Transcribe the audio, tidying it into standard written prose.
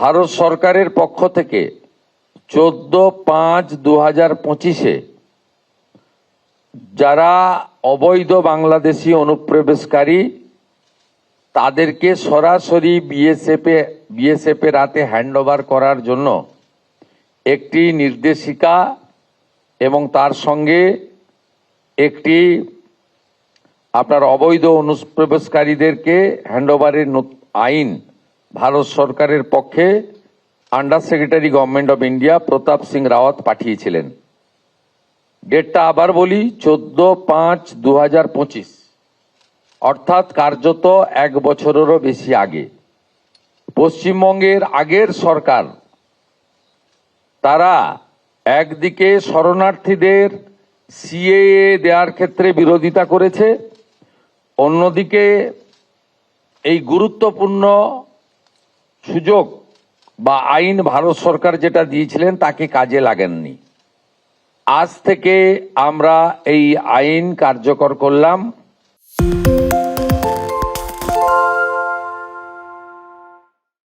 ভারত সরকারের পক্ষ থেকে 14/5/2025-এ যারা অবৈধ বাংলাদেশি অনুপ্রবেশকারী তাদেরকে সরাসরি বিএসএফের হাতে হ্যান্ডওভার করার জন্য একটি নির্দেশিকা এবং তার সঙ্গে একটি আপনার অবৈধ অনুপ্রবেশকারীদেরকে হ্যান্ডওভারের আইন ভারত সরকারের পক্ষে under secretary government of India Pratap Singh Rawat পাঠিয়েছিলেন। ডেটটা আবার বলি, 14/5/2025, অর্থাৎ কার্যত 1 বছরেরও বেশি আগে। পশ্চিমবঙ্গের আগের সরকার তারা একদিকে শরণার্থীদের সিএএ দেওয়ার ক্ষেত্রে বিরোধিতা করেছে, অন্যদিকে এই গুরুত্বপূর্ণ সুযোগ বা আইন ভারত সরকার যেটা দিয়েছিলেন তাকে কাজে লাগেননি। আজ থেকে আমরা এই আইন কার্যকর করলাম।